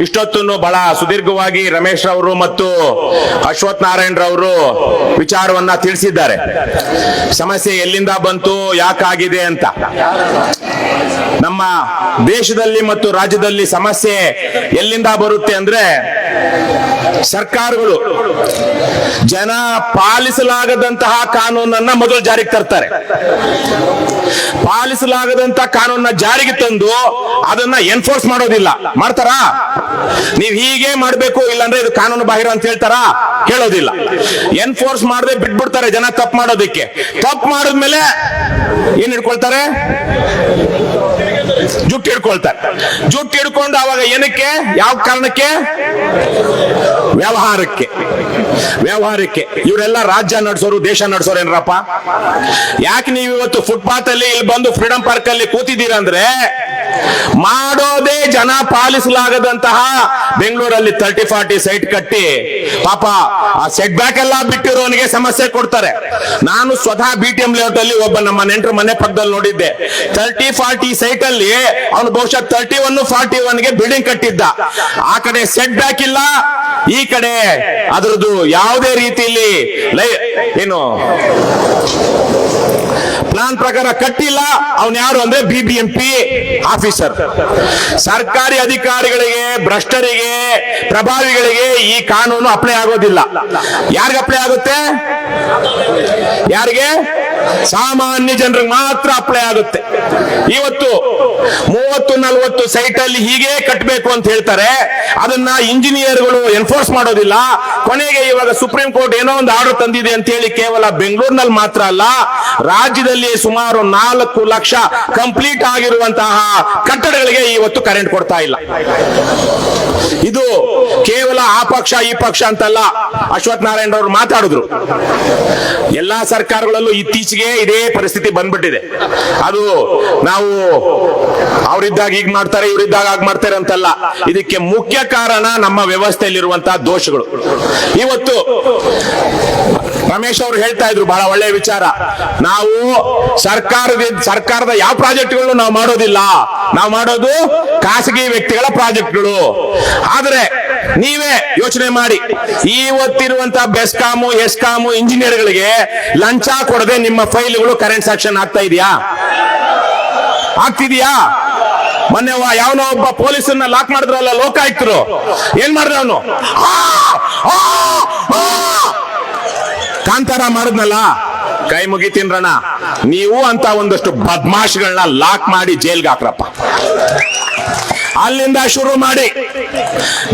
ಇಷ್ಟೊತ್ತು ಬಹಳ ಸುದೀರ್ಘವಾಗಿ ರಮೇಶ್ ರವರು ಮತ್ತು ಅಶ್ವಥ್ ನಾರಾಯಣ್ ರವರು ವಿಚಾರವನ್ನ ತಿಳಿಸಿದ್ದಾರೆ. ಸಮಸ್ಯೆ ಎಲ್ಲಿಂದ ಬಂತು, ಯಾಕಾಗಿದೆ ಅಂತ. ನಮ್ಮ ದೇಶದಲ್ಲಿ ಮತ್ತು ರಾಜ್ಯದಲ್ಲಿ ಸಮಸ್ಯೆ ಎಲ್ಲಿಂದ ಬರುತ್ತೆ ಅಂದ್ರೆ, ಸರ್ಕಾರಗಳು ಜನ ಪಾಲಿಸಲಾಗದಂತಹ ಕಾನೂನನ್ನ ಮೊದಲು ಜಾರಿಗೆ ತರ್ತಾರೆ. ಪಾಲಿಸಲಾಗದಂತಹ ಕಾನೂನನ್ನ ಜಾರಿಗೆ ತಂದು ಅದನ್ನ ಎನ್ಫೋರ್ಸ್ ಮಾಡೋದಿಲ್ಲ. ಮಾಡ್ತಾರಾ? ನೀವ್ ಹೀಗೆ ಮಾಡ್ಬೇಕು, ಇಲ್ಲಾಂದ್ರೆ ಇದು ಕಾನೂನು ಬಾಹಿರ ಅಂತ ಹೇಳ್ತಾರಾ? ಕೇಳೋದಿಲ್ಲ. ಎನ್ಫೋರ್ಸ್ ಮಾಡದೆ ಬಿಟ್ಬಿಡ್ತಾರೆ ಜನ ತಪ್ಪು ಮಾಡೋದಕ್ಕೆ. ತಪ್ಪು ಮಾಡಿದ್ಮೇಲೆ ಏನ್ ಹಿಡ್ಕೊಳ್ತಾರೆ? ಜುಟ್ಟು ಹಿಡ್ಕೊಳ್ತಾರೆ. ಜುಟ್ಟು ಹಿಡ್ಕೊಂಡು ಅವಾಗ ಏನಕ್ಕೆ, ಯಾವ ಕಾರಣಕ್ಕೆ? ವ್ಯವಹಾರಕ್ಕೆ. ಇವರೆಲ್ಲ ರಾಜ್ಯ ನಡೆಸೋರು, ದೇಶ ನಡೆಸೋರು ಏನ್ರಪ್ಪ? ಯಾಕೆ ನೀವು ಇವತ್ತು ಫುಟ್ಪಾತ್ ಅಲ್ಲಿ ಇಲ್ಲಿ ಬಂದು ಫ್ರೀಡಂ ಪಾರ್ಕ್ ಅಲ್ಲಿ ಕೂತಿದ್ದೀರಾ ಅಂದ್ರೆ, ಮಾಡೋದೇ ಜನ ಪಾಲಿಸಲಾಗದಂತಹ ಬೆಂಗಳೂರಲ್ಲಿ 30-40 ಸೈಟ್ ಕಟ್ಟಿ ಪಾಪ ಆ ಸೆಟ್ ಬ್ಯಾಕ್ ಎಲ್ಲ ಬಿಟ್ಟಿರೋನಿಗೆ ಸಮಸ್ಯೆ ಕೊಡ್ತಾರೆ. ನಾನು ಸ್ವತಃ BTM ಲೇಔಟ್ ಅಲ್ಲಿ ಒಬ್ಬ ನಮ್ಮ ನೆಂಟರ ಮನೆ ಪಕ್ಕದಲ್ಲಿ ನೋಡಿದ್ದೆ. 30-40 ಸೈಟ್ ಅಲ್ಲಿ ಅವನು ಬಹುಶಃ 31-41ಗೆ ಬಿಲ್ಡಿಂಗ್ ಕಟ್ಟಿದ್ದ. ಆ ಕಡೆ ಸೆಟ್ ಬ್ಯಾಕ್ ಇಲ್ಲ, ಈ ಕಡೆ ಅದರದ್ದು ಯಾವುದೇ ರೀತಿಯಲ್ಲಿ ಏನು ಪ್ಲಾನ್ ಪ್ರಕಾರ ಕಟ್ಟಿಲ್ಲ. ಅವನು ಯಾರು ಅಂದ್ರೆ BBMP ಆಫೀಸರ್. ಸರ್ಕಾರಿ ಅಧಿಕಾರಿಗಳಿಗೆ, ಭ್ರಷ್ಟರಿಗೆ, ಪ್ರಭಾವಿಗಳಿಗೆ ಈ ಕಾನೂನು ಅಪ್ಲೈ ಆಗೋದಿಲ್ಲ. ಯಾರಿಗೆ ಅಪ್ಲೈ ಆಗುತ್ತೆ? ಯಾರಿಗೆ? ಸಾಮಾನ್ಯ ಜನರಿಗೆ ಮಾತ್ರ ಅಪ್ಲೈ ಆಗುತ್ತೆ. ಇವತ್ತು 30-40 ಸೈಟ್ ಅಲ್ಲಿ ಹೀಗೆ ಕಟ್ಟಬೇಕು ಅಂತ ಹೇಳ್ತಾರೆ. ಅದನ್ನ ಇಂಜಿನಿಯರ್ಗಳು ಎನ್ಫೋರ್ಸ್ ಮಾಡೋದಿಲ್ಲ. ಕೊನೆಗೆ ಇವಾಗ ಸುಪ್ರೀಂ ಕೋರ್ಟ್ ಏನೋ ಒಂದು ಆರ್ಡರ್ ತಂದಿದೆ ಅಂತ ಹೇಳಿ ಕೇವಲ ಬೆಂಗಳೂರಿನಲ್ಲಿ ಮಾತ್ರ ಅಲ್ಲ, ರಾಜ್ಯದಲ್ಲಿ ಸುಮಾರು 4 ಲಕ್ಷ ಕಂಪ್ಲೀಟ್ ಆಗಿರುವಂತಹ ಕಟ್ಟಡಗಳಿಗೆ ಇವತ್ತು ಕರೆಂಟ್ ಕೊಡ್ತಾ ಇಲ್ಲ. ಇದು ಕೇವಲ ಆ ಪಕ್ಷ ಈ ಪಕ್ಷ ಅಂತಲ್ಲ. ಅಶ್ವಥ್ ನಾರಾಯಣ್ ಅವರು ಮಾತಾಡಿದ್ರು, ಎಲ್ಲಾ ಸರ್ಕಾರಗಳಲ್ಲೂ ಇತ್ತೀಚೆಗೆ ಇದೇ ಪರಿಸ್ಥಿತಿ ಬಂದ್ಬಿಟ್ಟಿದೆ. ಅದು ನಾವು ಅವರಿದ್ದಾಗ ಈಗ ಮಾಡ್ತಾರೆ, ಇವರಿದ್ದಾಗ ಆಗ ಮಾಡ್ತಾರೆ ಅಂತಲ್ಲ. ಇದಕ್ಕೆ ಮುಖ್ಯ ಕಾರಣ ನಮ್ಮ ವ್ಯವಸ್ಥೆಯಲ್ಲಿರುವಂತಹ ದೋಷಗಳು. ಇವತ್ತು ರಮೇಶ್ ಅವರು ಹೇಳ್ತಾ ಇದ್ರು ಬಹಳ ಒಳ್ಳೆಯ ವಿಚಾರ. ನಾವು ಸರ್ಕಾರದ ಯಾವ ಪ್ರಾಜೆಕ್ಟ್ಗಳು ನಾವು ಮಾಡೋದಿಲ್ಲ, ನಾವು ಮಾಡೋದು ಖಾಸಗಿ ವ್ಯಕ್ತಿಗಳ ಪ್ರಾಜೆಕ್ಟ್ಗಳು. ಆದ್ರೆ ನೀವೇ ಯೋಚನೆ ಮಾಡಿ, ಇವತ್ತಿರುವಂತಹ ಬೆಸ್ಕಾಮು, ಎಸ್ಕಾಮು ಇಂಜಿನಿಯರ್ಗಳಿಗೆ ಲಂಚ ಕೊಡದೆ ನಿಮ್ಮ ಫೈಲ್ಗಳು ಕರೆಂಟ್ ಸೆಕ್ಷನ್ ಆಗ್ತಾ ಇದೆಯಾ? ಆಗ್ತಿದ್ಯಾ? ಮೊನ್ನೆ ಯಾವನೋ ಒಬ್ಬ ಪೊಲೀಸನ್ನ ಲಾಕ್ ಮಾಡಿದ್ರಲ್ಲ ಲೋಕಾಯುಕ್ತರು, ಏನ್ ಮಾಡಿದ್ರು ಅವನು? ಕಾಂತಾರ ಮಾಡಿದ್ನಲ್ಲ, ಕೈ ಮುಗಿತೀನ್ರಣ. ನೀವು ಅಂತ ಒಂದಷ್ಟು ಬದ್ಮಾಶ್ಗಳನ್ನ ಲಾಕ್ ಮಾಡಿ ಜೈಲ್ಗೆ ಹಾಕ್ರಪ್ಪ. ಅಲ್ಲಿಂದ ಶುರು ಮಾಡಿ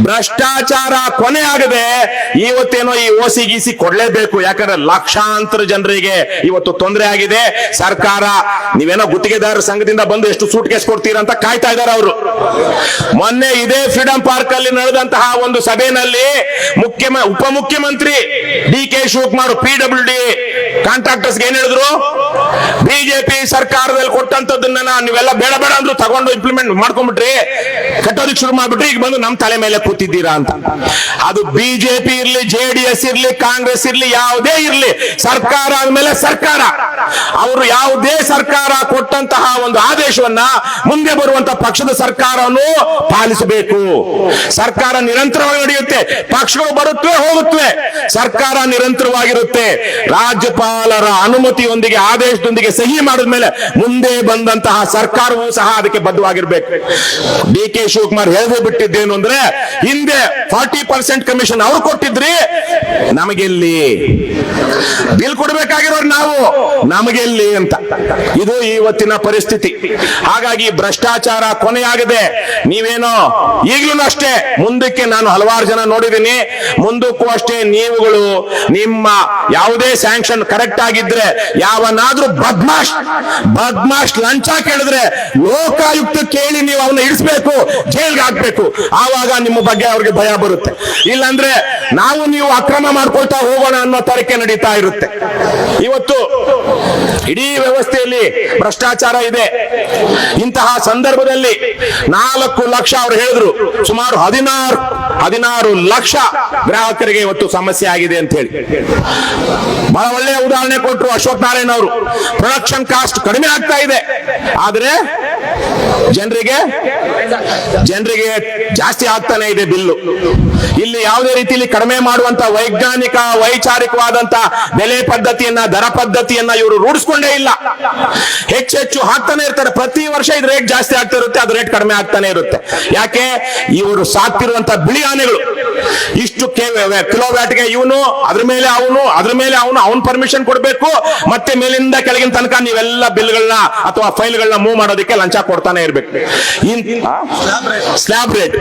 ಭ್ರಷ್ಟಾಚಾರ ಕೊನೆ ಆಗದೆ ಇವತ್ತೇನೋ ಈ ಓಸಿ ಗೀಸಿ ಕೊಡ್ಲೇಬೇಕು. ಯಾಕಂದ್ರೆ ಲಕ್ಷಾಂತರ ಜನರಿಗೆ ಇವತ್ತು ತೊಂದರೆ ಆಗಿದೆ. ಸರ್ಕಾರ ನೀವೇನೋ ಗುತ್ತಿಗೆದಾರರ ಸಂಘದಿಂದ ಬಂದು ಎಷ್ಟು ಸೂಟ್ ಕೇಸ್ ಕೊಡ್ತೀರಾ ಅಂತ ಕಾಯ್ತಾ ಇದ್ದಾರೆ ಅವರು. ಮೊನ್ನೆ ಇದೇ ಫ್ರೀಡಂ ಪಾರ್ಕ್ ಅಲ್ಲಿ ನಡೆದಂತಹ ಒಂದು ಸಭೆಯಲ್ಲಿ ಉಪಮುಖ್ಯಮಂತ್ರಿ DK ಶಿವಕುಮಾರ್ PWD ಕಾಂಟ್ರಾಕ್ಟರ್ಸ್ ಏನ್ ಹೇಳಿದ್ರು? ಬಿಜೆಪಿ ಸರ್ಕಾರದಲ್ಲಿ ಕೊಟ್ಟಂತದನ್ನ ನೀವೆಲ್ಲ ಬೇಡ ಬೇಡ ಅಂದ್ರು ತಗೊಂಡು ಇಂಪ್ಲಿಮೆಂಟ್ ಮಾಡ್ಕೊಂಡ್ಬಿಟ್ರಿ, ಕಟ್ಟೋದಕ್ಕೆ ಶುರು ಮಾಡ್ಬಿಟ್ರಿ, ಈಗ ಬಂದು ನಮ್ ತಲೆ ಮೇಲೆ ಕೂತಿದ್ದೀರಾ ಅಂತ. ಅದು ಬಿಜೆಪಿ ಇರ್ಲಿ, JDS ಇರ್ಲಿ, ಕಾಂಗ್ರೆಸ್ ಇರ್ಲಿ, ಯಾವುದೇ ಇರ್ಲಿ, ಸರ್ಕಾರ ಆದ್ಮೇಲೆ ಸರ್ಕಾರ. ಅವರು ಯಾವುದೇ ಸರ್ಕಾರ ಕೊಟ್ಟಂತಹ ಒಂದು ಆದೇಶವನ್ನ ಮುಂದೆ ಬರುವಂತಹ ಪಕ್ಷದ ಸರ್ಕಾರವನ್ನು ಪಾಲಿಸಬೇಕು. ಸರ್ಕಾರ ನಿರಂತರವಾಗಿ ನಡೆಯುತ್ತೆ, ಪಕ್ಷಗಳು ಬರುತ್ತವೆ ಹೋಗುತ್ತವೆ, ಸರ್ಕಾರ ನಿರಂತರವಾಗಿರುತ್ತೆ. ರಾಜ್ಯಪಾಲರ ಅನುಮತಿಯೊಂದಿಗೆ, ಆದೇಶದೊಂದಿಗೆ ಸಹಿ ಮಾಡಿದ ಮೇಲೆ ಮುಂದೆ ಬಂದಂತಹ ಸರ್ಕಾರವೂ ಸಹ ಅದಕ್ಕೆ ಬದ್ಧವಾಗಿರ್ಬೇಕು. DK ಶಿವಕುಮಾರ್ ಹೇಳದೆ ಬಿಟ್ಟಿದ್ದೇನು ಅಂದ್ರೆ, ಹಿಂದೆ 40% ಕಮಿಷನ್ ಅವ್ರು ಕೊಟ್ಟಿದ್ರಿ, ನಮಗೆಲ್ಲಿ ಬಿಲ್ ಕೊಡಬೇಕಾಗಿರೋರು ನಾವು, ನಮಗೆಲ್ಲಿ ಅಂತ. ಇದು ಇವತ್ತಿನ ಪರಿಸ್ಥಿತಿ. ಹಾಗಾಗಿ ಭ್ರಷ್ಟಾಚಾರ ಕೊನೆಯಾಗದೆ ನೀವೇನೋ ಈಗಲೂ ಅಷ್ಟೇ, ಮುಂದಕ್ಕೆ ನಾನು ಹಲವಾರು ಜನ ನೋಡಿದ್ದೀನಿ, ಮುಂದಕ್ಕೂ ಅಷ್ಟೇ ನೀವುಗಳು ನಿಮ್ಮ ಯಾವುದೇ ಸ್ಯಾಂಕ್ಷನ್ ಕರೆಕ್ಟ್ ಆಗಿದ್ರೆ ಯಾವನಾದ್ರೂ ಬದ್ಮಾಶ್ ಲಂಚ ಕೇಳಿದ್ರೆ ಲೋಕಾಯುಕ್ತ ಕೇಳಿ ನೀವು ಅವನ್ನ ಇಡಿಸ್ಬೇಕು, ಜೈಲ್ಗೆ ಹಾಕ್ಬೇಕು. ಆವಾಗ ನಿಮ್ಮ ಬಗ್ಗೆ ಅವ್ರಿಗೆ ಭಯ ಬರುತ್ತೆ. ಇಲ್ಲಾಂದ್ರೆ ನಾವು ನೀವು ಅಕ್ರಮ ಮಾಡ್ಕೊಳ್ತಾ ಹೋಗೋಣ ಅನ್ನೋ ತರಕೆ ನಡೀತಾ ಇರುತ್ತೆ. ಇವತ್ತು ಇಡೀ ವ್ಯವಸ್ಥೆಯಲ್ಲಿ ಭ್ರಷ್ಟಾಚಾರ ಇದೆ. ಇಂತಹ ಸಂದರ್ಭದಲ್ಲಿ 4 ಲಕ್ಷ ಅವರು ಹೇಳಿದ್ರು, ಸುಮಾರು 16 ಲಕ್ಷ ಗ್ರಾಹಕರಿಗೆ ಇವತ್ತು ಸಮಸ್ಯೆ ಆಗಿದೆ ಅಂತ ಹೇಳಿ ಬಹಳ ಒಳ್ಳೆಯ ಉದಾಹರಣೆ ಕೊಟ್ಟರು ಅಶ್ವಥ್ ನಾರಾಯಣ್ ಅವರು. ಪ್ರೊಡಕ್ಷನ್ ಕಾಸ್ಟ್ ಕಡಿಮೆ ಆಗ್ತಾ ಇದೆ, ಆದ್ರೆ ಜನರಿಗೆ ಜನರಿಗೆ ಜಾಸ್ತಿ ಆಗ್ತಾನೆ ಇದೆ ಬಿಲ್ಲು. ಇಲ್ಲಿ ಯಾವುದೇ ರೀತಿಯಲ್ಲಿ ಕಡಿಮೆ ಮಾಡುವಂತ ವೈಜ್ಞಾನಿಕ ವೈಚಾರಿಕವಾದಂತ ಬೆಲೆ ಪದ್ಧತಿಯನ್ನ, ದರ ಪದ್ಧತಿಯನ್ನ ಇವರು ರೂಢಿಸ್ಕೊಂಡೇ ಇಲ್ಲ. ಹೆಚ್ಚೆಚ್ಚು ಹಾಕ್ತಾನೆ ಇರ್ತಾರೆ. ಪ್ರತಿ ವರ್ಷ ಇದು ರೇಟ್ ಜಾಸ್ತಿ ಆಗ್ತಾ ಇರುತ್ತೆ, ಅದು ರೇಟ್ ಕಡಿಮೆ ಆಗ್ತಾನೆ ಇರುತ್ತೆ. ಯಾಕೆ? ಇವರು ಸಾಕ್ತಿರುವಂತ ಬಿಳಿ ಆನೆಗಳು ಇಷ್ಟು ಕಿಲೋವ್ಯಾಟ್ಗೆ ಇವನು, ಅದ್ರ ಮೇಲೆ ಅವನು, ಅದ್ರ ಮೇಲೆ ಅವನು ಪರ್ಮಿಷನ್ ಕೊಡ್ಬೇಕು. ಮತ್ತೆ ಮೇಲಿಂದ ಕೆಳಗಿನ ತನಕ ನೀವೆಲ್ಲ ಬಿಲ್ಗಳನ್ನ ಅಥವಾ ಫೈಲ್ಗಳನ್ನ ಮೂವ್ ಮಾಡೋದಕ್ಕೆ ಲಂಚ ಕೊಡ್ತಾನೆ ಇರ್ಬೇಕು, ಸ್ಲ್ಯಾಬ್ ರೇಟ್.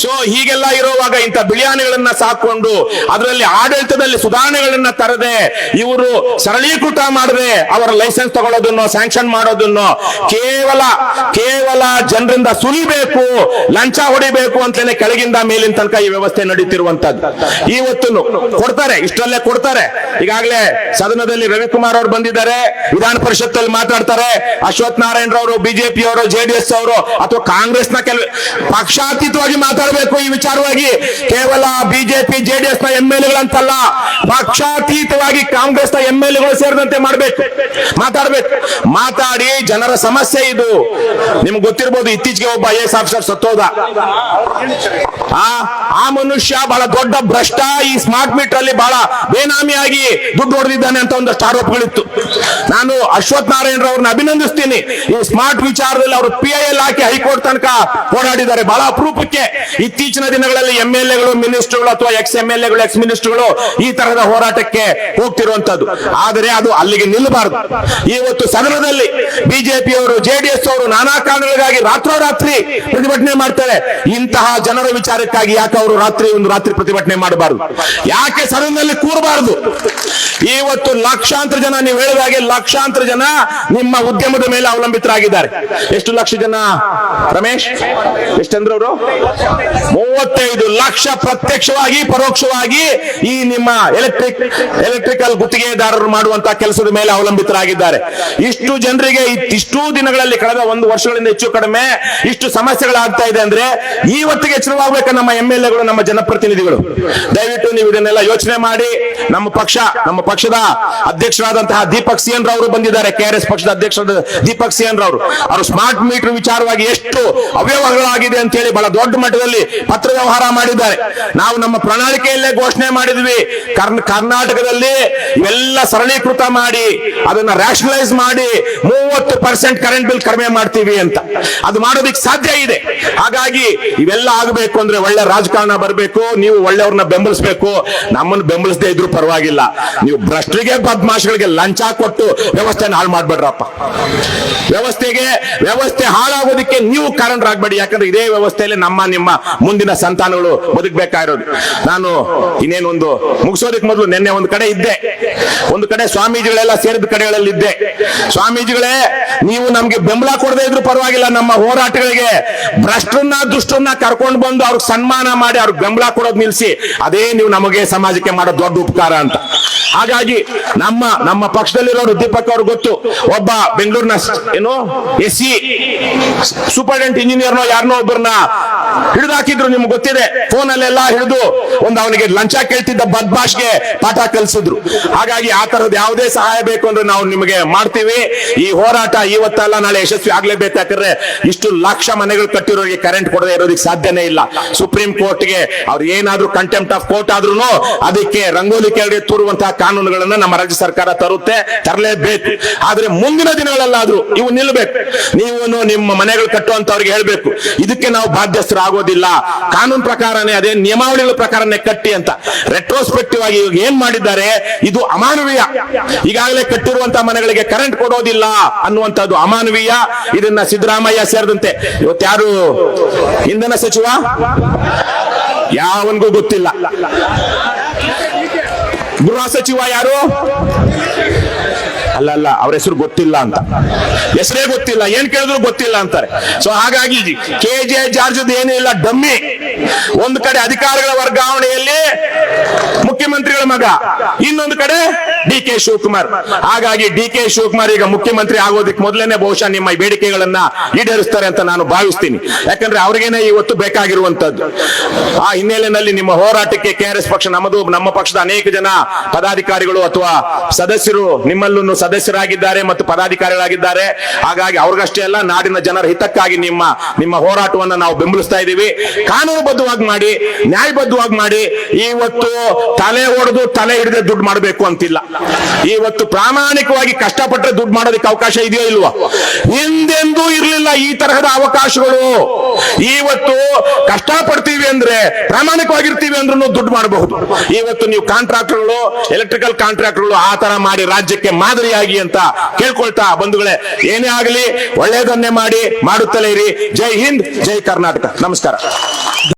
ಸೊ ಹೀಗೆಲ್ಲ ಇರುವಾಗ ಇಂಥ ಬಿಳಿಯಾನೆಗಳನ್ನ ಸಾಕೊಂಡು ಅದರಲ್ಲಿ ಆಡಳಿತದಲ್ಲಿ ಸುಧಾರಣೆಗಳನ್ನ ತರದೆ ಇವರು ಸರಳೀಕೃತ ಮಾಡದೆ ಅವರ ಲೈಸೆನ್ಸ್ ತಗೊಳ್ಳೋದನ್ನು, ಸ್ಯಾಂಕ್ಷನ್ ಮಾಡೋದನ್ನು ಕೇವಲ ಜನರಿಂದ ಸುಲಿಬೇಕು, ಲಂಚ ಹೊಡಿಬೇಕು ಅಂತಲೇ ಕೆಳಗಿಂದ ಮೇಲಿನ ತನಕ ಈ ವ್ಯವಸ್ಥೆ ನಡೀತಿರುವಂತದ್ದು. ಇವತ್ತು ಕೊಡ್ತಾರೆ, ಇಷ್ಟರಲ್ಲೇ ಕೊಡ್ತಾರೆ. ಈಗಾಗಲೇ ಸದನದಲ್ಲಿ ರವಿಕುಮಾರ್ ಅವರು ಬಂದಿದ್ದಾರೆ, ವಿಧಾನ ಪರಿಷತ್ತಲ್ಲಿ ಮಾತಾಡ್ತಾರೆ. ಅಶ್ವಥ್ ನಾರಾಯಣ ಅವರು, ಬಿಜೆಪಿ ಅವರು, ಜೆಡಿಎಸ್ ಅವರು ಅಥವಾ ಕಾಂಗ್ರೆಸ್ನ ಪಕ್ಷಾತೀತವಾಗಿ ಮಾತಾಡಬೇಕು ಈ ವಿಚಾರವಾಗಿ. ಕೇವಲ ಬಿಜೆಪಿ ಜೆಡಿಎಸ್ ನ ಎಂಎಲ್ಎಗಳಂತಲ್ಲ, ಪಕ್ಷಾತೀತವಾಗಿ ಕಾಂಗ್ರೆಸ್ ನ ಎಂಎಲ್ಎಗಳು ಸೇರಿದಂತೆ ಮಾತಾಡ್ಬೇಕು. ಮಾತಾಡಿ ಜನರ ಸಮಸ್ಯೆ ಇದು. ನಿಮ್ಗೆ ಗೊತ್ತಿರಬಹುದು, ಇತ್ತೀಚೆಗೆ ಒಬ್ಬ IAS ಆಫೀಸರ್ ಸತ್ತೋದ. ಆ ಮನುಷ್ಯ ಬಹಳ ದೊಡ್ಡ ಭ್ರಷ್ಟ, ಈ ಸ್ಮಾರ್ಟ್ ಮೀಟರ್ ಅಲ್ಲಿ ಬಹಳ ಬೇನಾಮಿಯಾಗಿ ದುಡ್ಡು ಹೊಡೆದಿದ್ದಾನೆ ಅಂತ ಒಂದಷ್ಟು ಆರೋಪಗಳಿತ್ತು. ನಾನು ಅಶ್ವಥ್ ನಾರಾಯಣ ಅವ್ರನ್ನ ಅಭಿನಂದಿಸ್ತೀನಿ. ಈ ಸ್ಮಾರ್ಟ್ ವಿಚಾರದಲ್ಲಿ ಅವರು PIL ಹಾಕಿ ಹೈಕೋರ್ಟ್ ತನಕ ಹೋರಾಡಿದ್ದಾರೆ. ಬಹಳ ಅಪರೂಪಕ್ಕೆ ಇತ್ತೀಚಿನ ದಿನಗಳಲ್ಲಿ ಎಂಎಲ್ಎಗಳು, ಮಿನಿಸ್ಟರ್ಗಳು ಅಥವಾ ಎಕ್ಸ್ ಎಂಎಲ್ಎಗಳು, ಎಕ್ಸ್ ಮಿನಿಸ್ಟರ್ಗಳು ಈ ತರಹದ ಹೋರಾಟಕ್ಕೆ ಹೋಗ್ತಿರುವಂತದ್ದು. ಆದರೆ ಅದು ಅಲ್ಲಿಗೆ ನಿಲ್ಲಬಾರದು. ಇವತ್ತು ಸದನದಲ್ಲಿ ಬಿಜೆಪಿಯವರು, ಜೆಡಿಎಸ್ ಅವರು ನಾನಾ ಕಾರಣಗಳಿಗಾಗಿ ರಾತ್ರೋರಾತ್ರಿ ಪ್ರತಿಭಟನೆ ಮಾಡ್ತಾರೆ. ಇಂತಹ ಜನರ ವಿಚಾರಕ್ಕಾಗಿ ಯಾಕೆ ಅವರು ಒಂದು ರಾತ್ರಿ ಪ್ರತಿಭಟನೆ ಮಾಡಬಾರದು? ಯಾಕೆ ಸದನದಲ್ಲಿ ಕೂರಬಾರದು? ಇವತ್ತು ಲಕ್ಷಾಂತರ ಜನ, ನೀವು ಹೇಳಿದ ಹಾಗೆ ಲಕ್ಷಾಂತರ ಜನ ನಿಮ್ಮ ಉದ್ಯಮದ ಮೇಲೆ ಅವಲಂಬಿತರಾಗಿದ್ದಾರೆ. ಎಷ್ಟು ಲಕ್ಷ ಜನ ರಮೇಶ್? ಎಷ್ಟಂದ್ರು ಅವರು? 35 ಲಕ್ಷ ಪ್ರತ್ಯಕ್ಷವಾಗಿ ಪರೋಕ್ಷವಾಗಿ ಈ ನಿಮ್ಮ ಎಲೆಕ್ಟ್ರಿಕಲ್ ಗುತ್ತಿಗೆದಾರರು ಮಾಡುವಂತಹ ಕೆಲಸದ ಮೇಲೆ ಅವಲಂಬಿತರಾಗಿದ್ದಾರೆ. ಇಷ್ಟು ಜನರಿಗೆ ಇಷ್ಟು ದಿನಗಳಲ್ಲಿ, ಕಳೆದ 1 ವರ್ಷಗಳಿಂದ ಹೆಚ್ಚು ಕಡಿಮೆ ಇಷ್ಟು ಸಮಸ್ಯೆಗಳಾಗ್ತಾ ಇದೆ ಅಂದ್ರೆ ಇವತ್ತಿಗೆ ಎಚ್ಚರವಾಗಬೇಕು ನಮ್ಮ ಎಂಎಲ್ಎಗಳು, ನಮ್ಮ ಜನಪ್ರತಿನಿಧಿಗಳು. ದಯವಿಟ್ಟು ನೀವು ಇದನ್ನೆಲ್ಲ ಯೋಚನೆ ಮಾಡಿ. ನಮ್ಮ ಪಕ್ಷದ ಅಧ್ಯಕ್ಷರಾದಂತಹ ದೀಪಕ್ ಸಿಎನ್ ರವರು ಬಂದಿದ್ದಾರೆ. KRS ಪಕ್ಷದ ಅಧ್ಯಕ್ಷರಾದ ದೀಪಕ್ ಸಿಎನ್ ರವರು ಸ್ಮಾರ್ಟ್ ಮೀಟರ್ ವಿಚಾರವಾಗಿ ಎಷ್ಟು ಅವ್ಯವಹಾರಗಳಾಗಿದೆ ಅಂತ ಹೇಳಿ ಬಹಳ ದೊಡ್ಡ ಮಟ್ಟದಲ್ಲಿ ಪತ್ರ ವ್ಯವಹಾರ ಮಾಡಿದ್ದಾರೆ. ನಾವು ನಮ್ಮ ಪ್ರಣಾಳಿಕೆಯಲ್ಲೇ ಘೋಷಣೆ ಮಾಡಿದ್ವಿ, ಕರ್ನಾಟಕದಲ್ಲಿ ಇವೆಲ್ಲ ಸರಳೀಕೃತ ಮಾಡಿ ಅದನ್ನ ರ್ಯಾಷನಲೈಸ್ ಮಾಡಿ 30% ಕರೆಂಟ್ ಬಿಲ್ ಕಡಿಮೆ ಮಾಡ್ತೀವಿ ಅಂತ. ಅದು ಮಾಡೋದಕ್ಕೆ ಸಾಧ್ಯ ಇದೆ. ಹಾಗಾಗಿ ಇವೆಲ್ಲ ಆಗಬೇಕು ಅಂದ್ರೆ ಒಳ್ಳೆ ರಾಜಕಾರಣ ಬರಬೇಕು. ನೀವು ಒಳ್ಳೆಯವ್ರನ್ನ ಬೆಂಬಲಿಸಬೇಕು. ನಮ್ಮನ್ನು ಬೆಂಬಲಿಸದೇ ಇದ್ರು ಪರವಾಗಿಲ್ಲ, ನೀವು ಭ್ರಷ್ಟರಿಗೆ, ಬದ್ಮಾಶಗಳಿಗೆ ಲಂಚ ಕೊಟ್ಟು ವ್ಯವಸ್ಥೆನ ಹಾಳು ಮಾಡ್ಬೇಡ್ರಪ್ಪ. ವ್ಯವಸ್ಥೆ ಹಾಳಾಗೋದಕ್ಕೆ ನೀವು ಕಾರಣರಾಗಬೇಡಿ. ಯಾಕಂದ್ರೆ ಇದೇ ವ್ಯವಸ್ಥೆಯಲ್ಲಿ ನಿಮ್ಮ ಮುಂದಿನ ಸಂತಾನಗಳು ಬದುಕಬೇಕಾಗಿರೋದು. ನಾನು ಇನ್ನೇನೊಂದು ಮುಗಿಸೋದಕ್ಕೆ ಮೊದಲು ನಿನ್ನೆ ಒಂದು ಕಡೆ ಇದ್ದೆ, ಒಂದು ಕಡೆ ಸ್ವಾಮೀಜಿಗಳೆಲ್ಲ ಸೇರಿದ ಕಡೆಗಳಲ್ಲಿ ಇದ್ದೆ. ಸ್ವಾಮೀಜಿಗಳೇ, ನೀವು ನಮ್ಗೆ ಬೆಂಬಲ ಕೊಡದೇ ಇದ್ರು ಪರವಾಗಿಲ್ಲ, ನಮ್ಮ ಹೋರಾಟಗಳಿಗೆ ಭ್ರಷ್ಟರನ್ನ, ದುಷ್ಟರನ್ನ ಕರ್ಕೊಂಡು ಬಂದು ಅವ್ರಿಗೆ ಸನ್ಮಾನ ಮಾಡಿ ಅವ್ರಿಗೆ ಬೆಂಬಲ ಕೊಡೋದು ನಿಲ್ಸಿ. ಅದೇ ನೀವು ನಮಗೆ ಸಮಾಜಕ್ಕೆ ಮಾಡೋ ದೊಡ್ಡ ಉಪಕಾರ ಅಂತ. ಹಾಗಾಗಿ ನಮ್ಮ ಪಕ್ಷದಲ್ಲಿರೋರು, ದೀಪಕ್ ಅವ್ರು ಗೊತ್ತು, ಒಬ್ಬ ಬೆಂಗಳೂರಿನ SE ಸೂಪರಿಂಟೆಂಡೆಂಟ್ ಇಂಜಿನಿಯರ್ನೋ ಯಾರನ್ನೋ ಒಬ್ಬರನ್ನ ಹಿಡಿದಾಕಿದ್ರು. ನಿಮ್ಗೆ ಗೊತ್ತಿದೆ, ಫೋನ್ ಅಲ್ಲೆಲ್ಲ ಹಿಡಿದು ಅವನಿಗೆ ಲಂಚ ಕೇಳ್ತಿದ್ದ ಬದ್ಮಾಶ್ಗೆ ಪಾಠ ಕಲಿಸಿದ್ರು. ಹಾಗಾಗಿ ಆ ತರದ್ ಯಾವುದೇ ಸಹಾಯ ಬೇಕು ಅಂದ್ರೆ ನಾವು ನಿಮಗೆ ಮಾಡ್ತೀವಿ. ಈ ಹೋರಾಟ ಇವತ್ತಲ್ಲ ನಾಳೆ ಯಶಸ್ವಿ ಆಗ್ಲೇಬೇಕು. ಯಾಕಂದ್ರೆ ಇಷ್ಟು ಲಕ್ಷ ಮನೆಗಳು ಕಟ್ಟಿರೋರಿಗೆ ಕರೆಂಟ್ ಕೊಡದೆ ಇರೋದಕ್ಕೆ ಸಾಧ್ಯನೇ ಇಲ್ಲ. ಸುಪ್ರೀಂ ಕೋರ್ಟ್ಗೆ ಅವ್ರು ಏನಾದ್ರೂ ಕಂಟೆಂಪ್ಟ್ ಆಫ್ ಕೋರ್ಟ್ ಆದ್ರೂ ಅದಕ್ಕೆ ರಂಗೋಲಿ ಕೆಳಗೆ ತೂರುವಂತಹ ಕಾನೂನುಗಳನ್ನ ನಮ್ಮ ರಾಜ್ಯ ಸರ್ಕಾರ ತರಲೇಬೇಕು. ಆದ್ರೆ ಮುಂದಿನ ದಿನಗಳಲ್ಲಾದ್ರೂ ಇವು ನಿಲ್ಲಬೇಕು. ನೀವು ನಿಮ್ಮ ಮನೆಗಳು ಕಟ್ಟುವಂತವ್ರಿಗೆ ಹೇಳ್ಬೇಕು, ಇದಕ್ಕೆ ನಾವು ಬಾಧ್ಯಸ್ಥರಾಗೋದಿಲ್ಲ, ಕಾನೂನು ಪ್ರಕಾರನೇ, ಅದೇ ನಿಯಮಾವಳಿಗಳ ಪ್ರಕಾರನೇ ಕಟ್ಟಿ ಅಂತ. ರೆಟ್ರೋಸ್ಪೆಕ್ಟಿವ್ ಆಗಿ ಇವಾಗ ಏನ್ ಮಾಡಿದ್ದಾರೆ, ಇದು ಅಮಾನವೀಯ. ಈಗಾಗಲೇ ಕಟ್ಟಿರುವಂತಹ ಮನೆಗಳಿಗೆ ಕರೆಂಟ್ ಕೊಡೋದಿಲ್ಲ ಅನ್ನುವಂಥದ್ದು ಅಮಾನವೀಯ. ಇದನ್ನ ಸಿದ್ದರಾಮಯ್ಯ ಸೇರಿದಂತೆ ಇವತ್ತ್ಯಾರು ಇಂಧನ ಸಚಿವ ಯಾವನ್ಗೂ ಗೊತ್ತಿಲ್ಲ, ಗೃಹ ಸಚಿವ ಯಾರು ಅಲ್ಲ, ಅವ್ರ ಹೆಸರು ಗೊತ್ತಿಲ್ಲ ಅಂತ, ಹೆಸರೇ ಗೊತ್ತಿಲ್ಲ, ಏನ್ ಕೇಳಿದ್ರು ಗೊತ್ತಿಲ್ಲ ಅಂತಾರೆ. ಸೊ ಹಾಗಾಗಿ KJ ಜಾರ್ಜ್ ಏನಿಲ್ಲ, ಡಮ್ಮಿ. ಒಂದು ಕಡೆ ಅಧಿಕಾರಿಗಳ ವರ್ಗಾವಣೆಯಲ್ಲಿ ಮುಖ್ಯಮಂತ್ರಿಗಳ ಮಗ, ಇನ್ನೊಂದು ಕಡೆ DK ಶಿವಕುಮಾರ್. ಹಾಗಾಗಿ DK ಶಿವಕುಮಾರ್ ಈಗ ಮುಖ್ಯಮಂತ್ರಿ ಆಗೋದಕ್ಕೆ ಮೊದಲೇನೆ ಬಹುಶಃ ನಿಮ್ಮ ಬೇಡಿಕೆಗಳನ್ನ ಈಡೇರಿಸ್ತಾರೆ ಅಂತ ನಾನು ಭಾವಿಸ್ತೀನಿ. ಯಾಕಂದ್ರೆ ಅವ್ರಿಗೇನೆ ಇವತ್ತು ಬೇಕಾಗಿರುವಂತದ್ದು. ಆ ಹಿನ್ನೆಲೆಯಲ್ಲಿ ನಿಮ್ಮ ಹೋರಾಟಕ್ಕೆ KRS ಪಕ್ಷ, ನಮ್ಮ ಪಕ್ಷದ ಅನೇಕ ಜನ ಪದಾಧಿಕಾರಿಗಳು ಅಥವಾ ಸದಸ್ಯರು ನಿಮ್ಮಲ್ಲೂ ಸದಸ್ಯರಾಗಿದ್ದಾರೆ ಮತ್ತು ಪದಾಧಿಕಾರಿಗಳಾಗಿದ್ದಾರೆ. ಹಾಗಾಗಿ ಅವ್ರಿಗಷ್ಟೇ ಅಲ್ಲ, ನಾಡಿನ ಜನರ ಹಿತಕ್ಕಾಗಿ ನಿಮ್ಮ ಹೋರಾಟವನ್ನು ನಾವು ಬೆಂಬಲಿಸ್ತಾ ಇದ್ದೀವಿ. ಕಾನೂನುಬದ್ಧವಾಗಿ ಮಾಡಿ, ನ್ಯಾಯಬದ್ಧವಾಗಿ ಮಾಡಿ. ಇವತ್ತು ತಲೆ ಹೊಡೆದು ತಲೆ ಹಿಡಿದ್ರೆ ದುಡ್ಡು ಮಾಡಬೇಕು ಅಂತಿಲ್ಲ. ಇವತ್ತು ಪ್ರಾಮಾಣಿಕವಾಗಿ ಕಷ್ಟಪಟ್ಟರೆ ದುಡ್ಡು ಮಾಡೋದಕ್ಕೆ ಅವಕಾಶ ಇದೆಯೋ ಇಲ್ವಾ? ಹಿಂದೆಂದೂ ಇರಲಿಲ್ಲ ಈ ತರಹದ ಅವಕಾಶಗಳು. ಇವತ್ತು ಕಷ್ಟಪಡ್ತೀವಿ ಅಂದ್ರೆ, ಪ್ರಾಮಾಣಿಕವಾಗಿರ್ತೀವಿ ಅಂದ್ರೂ ದುಡ್ಡು ಮಾಡಬಹುದು. ಇವತ್ತು ನೀವು ಕಾಂಟ್ರಾಕ್ಟರ್ಗಳು, ಎಲೆಕ್ಟ್ರಿಕಲ್ ಕಾಂಟ್ರಾಕ್ಟರ್ಗಳು ಆ ತರ ಮಾಡಿ ರಾಜ್ಯಕ್ಕೆ ಮಾದರಿಯಾಗಿ ಅಂತ ಕೇಳ್ಕೊಳ್ತಾ, ಬಂಧುಗಳೇ, ಏನೇ ಆಗಲಿ ಒಳ್ಳೆಯದನ್ನೇ ಮಾಡಿ, ಮಾಡುತ್ತಲೇ ಇರಿ. ಜೈ ಹಿಂದ್, ಜೈ ಕರ್ನಾಟಕ. ನಮಸ್ಕಾರ.